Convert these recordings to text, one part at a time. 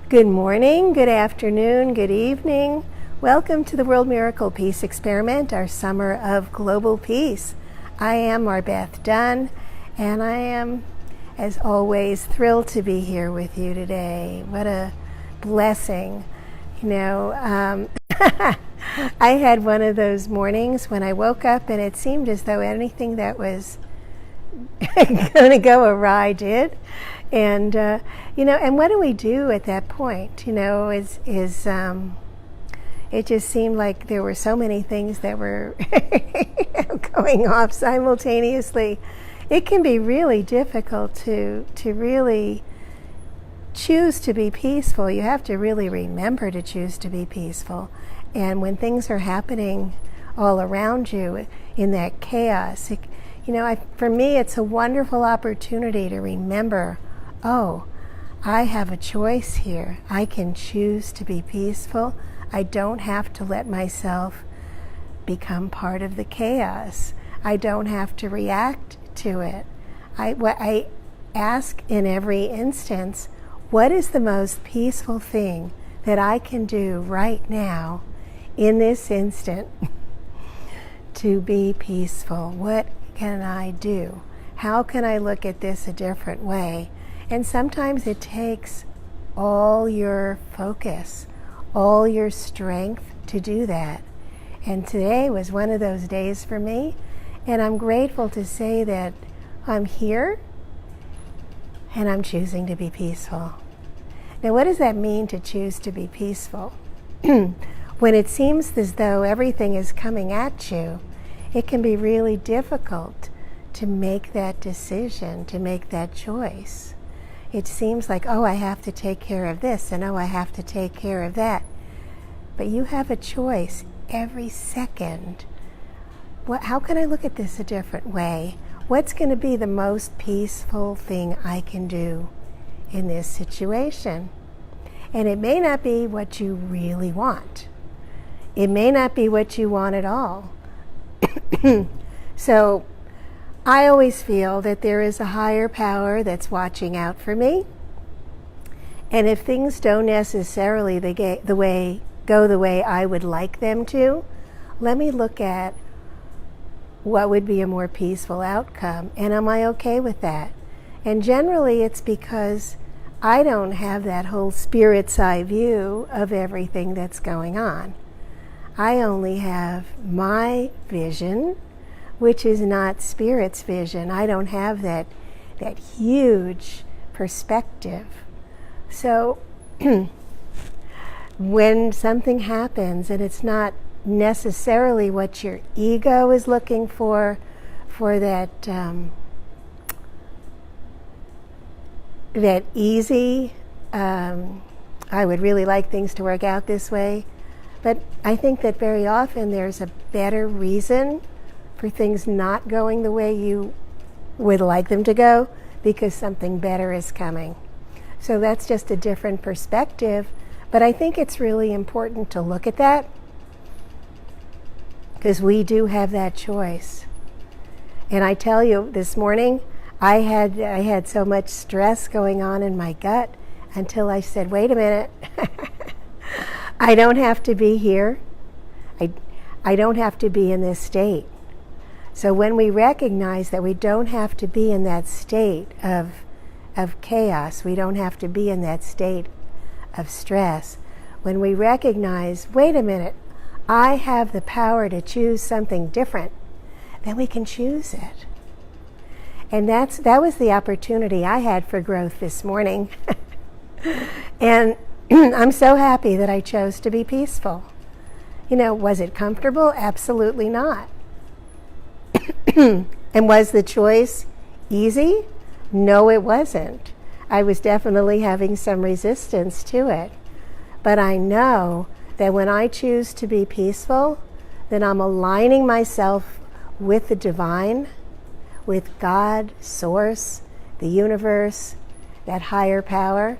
Good morning, good afternoon, good evening. Welcome to the World Miracle Peace Experiment, our summer of global peace. I am MarBeth Dunn, and I am, as always, thrilled to be here with you today. What a blessing. I had one of those mornings when I woke up and it seemed as though anything that was going to go awry did. And, and what do we do at that point? It just seemed like there were so many things that were going off simultaneously. It can be really difficult to really choose to be peaceful. You have to really remember to choose to be peaceful. And when things are happening all around you in that chaos, for me, it's a wonderful opportunity to remember, I have a choice here. I can choose to be peaceful. I don't have to let myself become part of the chaos. I don't have to react to it. I ask in every instance, what is the most peaceful thing that I can do right now in this instant to be peaceful? What can I do? How can I look at this a different way? And sometimes it takes all your focus, all your strength to do that. And today was one of those days for me, and I'm grateful to say that I'm here and I'm choosing to be peaceful. Now, what does that mean to choose to be peaceful? When it seems as though everything is coming at you, it can be really difficult to make that decision, to make that choice. It seems like, I have to take care of this, and I have to take care of that. But you have a choice every second. How can I look at this a different way? What's going to be the most peaceful thing I can do in this situation? And it may not be what you really want. It may not be what you want at all. So I always feel that there is a higher power that's watching out for me. And if things don't necessarily go the way I would like them to, let me look at what would be a more peaceful outcome. And am I okay with that? And generally it's because I don't have that whole spirit's eye view of everything that's going on. I only have my vision, which is not spirit's vision. I don't have that huge perspective. So when something happens and it's not necessarily what your ego is looking for that easy, I would really like things to work out this way. But I think that very often there's a better reason for things not going the way you would like them to go, because something better is coming. So that's just a different perspective, but I think it's really important to look at that, because we do have that choice. And I tell you, this morning I had so much stress going on in my gut until I said, wait a minute, I don't have to be here. I don't have to be in this state. So when we recognize that we don't have to be in that state of chaos, we don't have to be in that state of stress, when we recognize, wait a minute, I have the power to choose something different, then we can choose it. And that was the opportunity I had for growth this morning. And I'm so happy that I chose to be peaceful. Was it comfortable? Absolutely not. And was the choice easy? No, it wasn't. I was definitely having some resistance to it. But I know that when I choose to be peaceful, then I'm aligning myself with the divine, with God, Source, the universe, that higher power.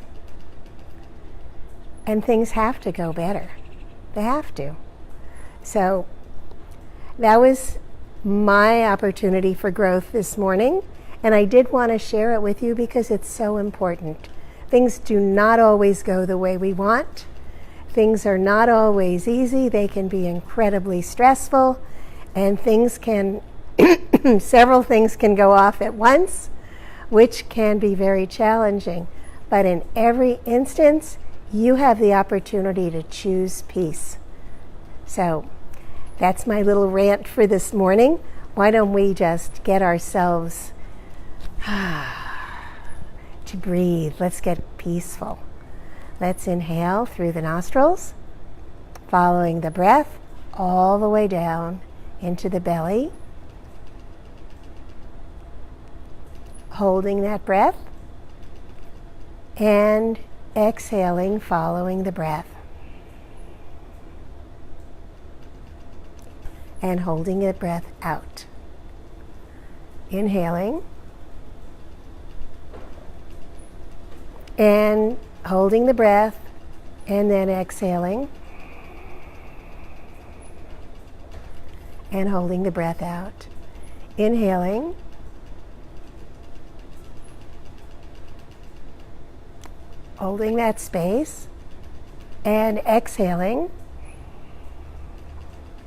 And things have to go better. They have to. So that was my opportunity for growth this morning, and I did want to share it with you because it's so important Things do not always go the way we want. Things are not always easy. They can be incredibly stressful, and things can, several things can go off at once, which can be very challenging. But in every instance, you have the opportunity to choose peace. So that's my little rant for this morning. Why don't we just get ourselves to breathe? Let's get peaceful. Let's inhale through the nostrils, following the breath all the way down into the belly. Holding that breath and exhaling, following the breath. And holding the breath out. Inhaling and holding the breath and then exhaling and holding the breath out. Inhaling holding that space and exhaling,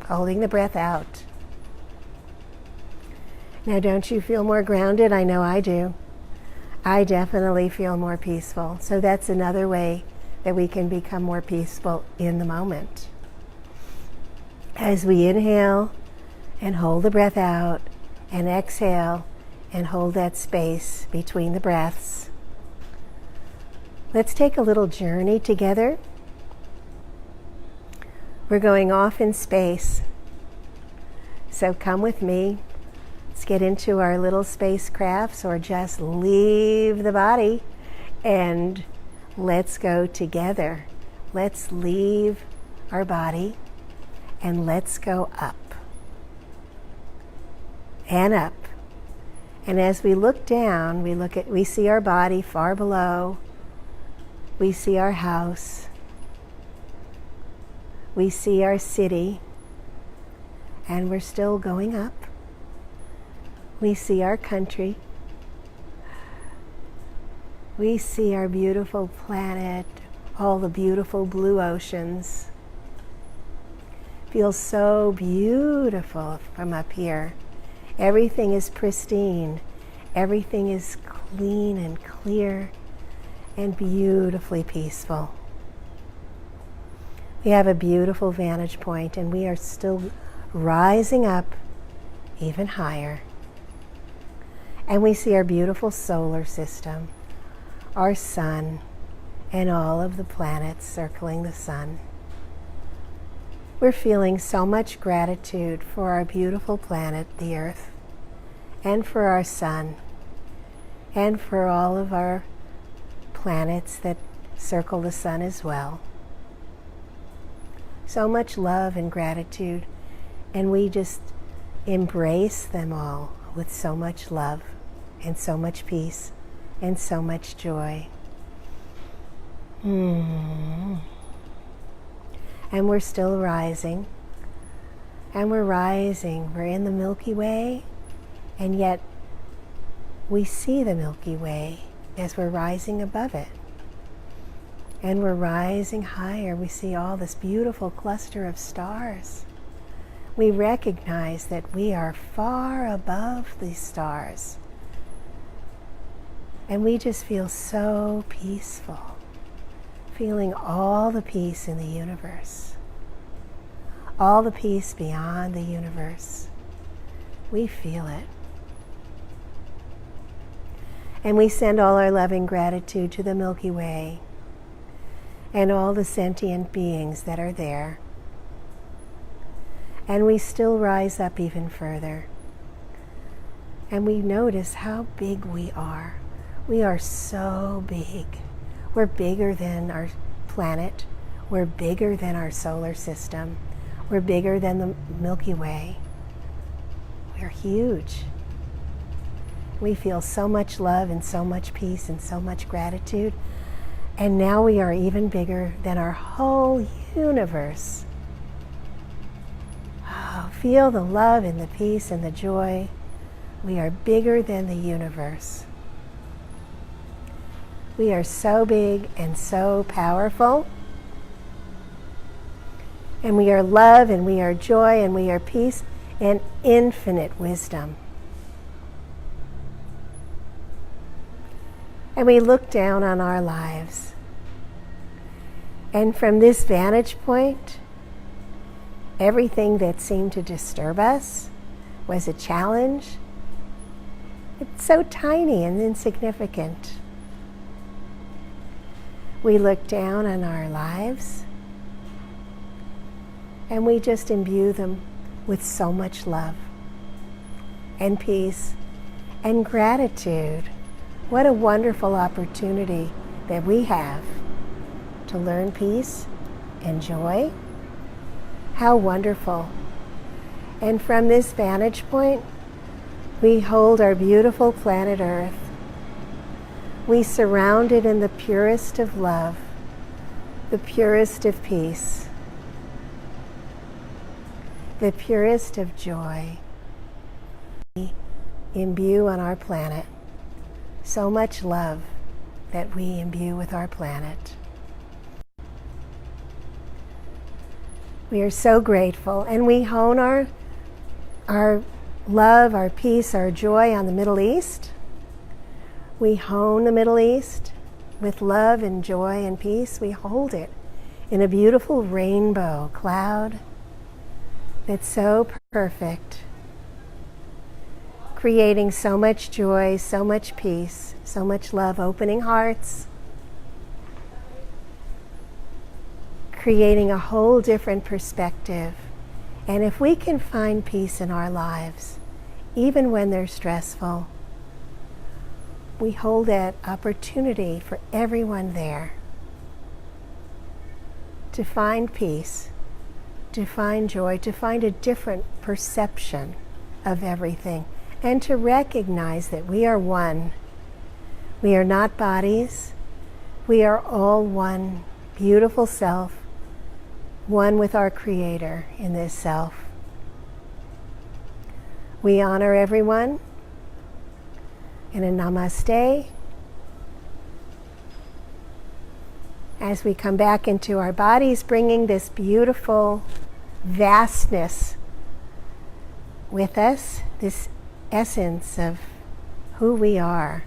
holding the breath out. Now, don't you feel more grounded? I know I do. I definitely feel more peaceful. So that's another way that we can become more peaceful in the moment. As we inhale and hold the breath out and exhale and hold that space between the breaths, let's take a little journey together. We're going off in space. So come with me. Let's get into our little spacecrafts, or just leave the body and let's go together. Let's leave our body and let's go up and up. And as we look down, we see our body far below. We see our house. We see our city, and we're still going up. We see our country. We see our beautiful planet, all the beautiful blue oceans. Feels so beautiful from up here. Everything is pristine. Everything is clean and clear and beautifully peaceful. We have a beautiful vantage point, and we are still rising up even higher. And we see our beautiful solar system, our sun, and all of the planets circling the sun. We're feeling so much gratitude for our beautiful planet, the Earth, and for our sun, and for all of our planets that circle the sun as well. So much love and gratitude, and we just embrace them all with so much love and so much peace and so much joy. And we're still rising, and we're rising. We're in the Milky Way, and yet we see the Milky Way as we're rising above it. And we're rising higher. We see all this beautiful cluster of stars. We recognize that we are far above these stars. And we just feel so peaceful, feeling all the peace in the universe, all the peace beyond the universe. We feel it. And we send all our loving gratitude to the Milky Way and all the sentient beings that are there. And we still rise up even further. And we notice how big we are. We are so big. We're bigger than our planet. We're bigger than our solar system. We're bigger than the Milky Way. We're huge. We feel so much love and so much peace and so much gratitude. And now we are even bigger than our whole universe. Oh, feel the love and the peace and the joy. We are bigger than the universe. We are so big and so powerful. And we are love, and we are joy, and we are peace, and infinite wisdom. And we look down on our lives. And from this vantage point, everything that seemed to disturb us was a challenge. It's so tiny and insignificant. We look down on our lives and we just imbue them with so much love and peace and gratitude. What a wonderful opportunity that we have to learn peace and joy. How wonderful. And from this vantage point, we hold our beautiful planet Earth. We surround it in the purest of love, the purest of peace, the purest of joy. We imbue on our planet so much love that we imbue with our planet. We are so grateful, and we hone our love, our peace, our joy on the Middle East. We hone the Middle East with love and joy and peace. We hold it in a beautiful rainbow cloud that's so perfect, creating so much joy, so much peace, so much love, opening hearts, creating a whole different perspective. And if we can find peace in our lives, even when they're stressful, we hold that opportunity for everyone there to find peace, to find joy, to find a different perception of everything, and to recognize that we are one. We are not bodies. We are all one beautiful self, one with our Creator in this self. We honor everyone in a namaste as we come back into our bodies, bringing this beautiful vastness with us, this essence of who we are.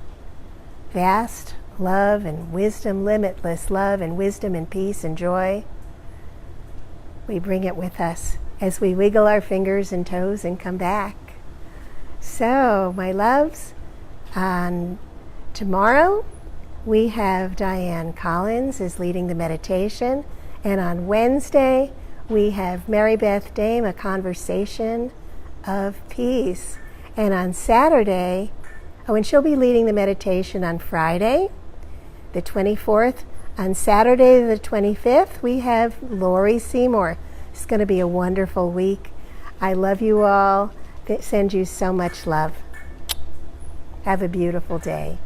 Vast love and wisdom, limitless love and wisdom and peace and joy. We bring it with us as we wiggle our fingers and toes and come back. So, my loves, on tomorrow we have Diane Collins is leading the meditation, and on Wednesday we have MarBeth Dunn, a conversation of peace. And on Saturday, and she'll be leading the meditation on Friday, the 24th. On Saturday, the 25th, we have Lori Seymour. It's going to be a wonderful week. I love you all. Send you so much love. Have a beautiful day.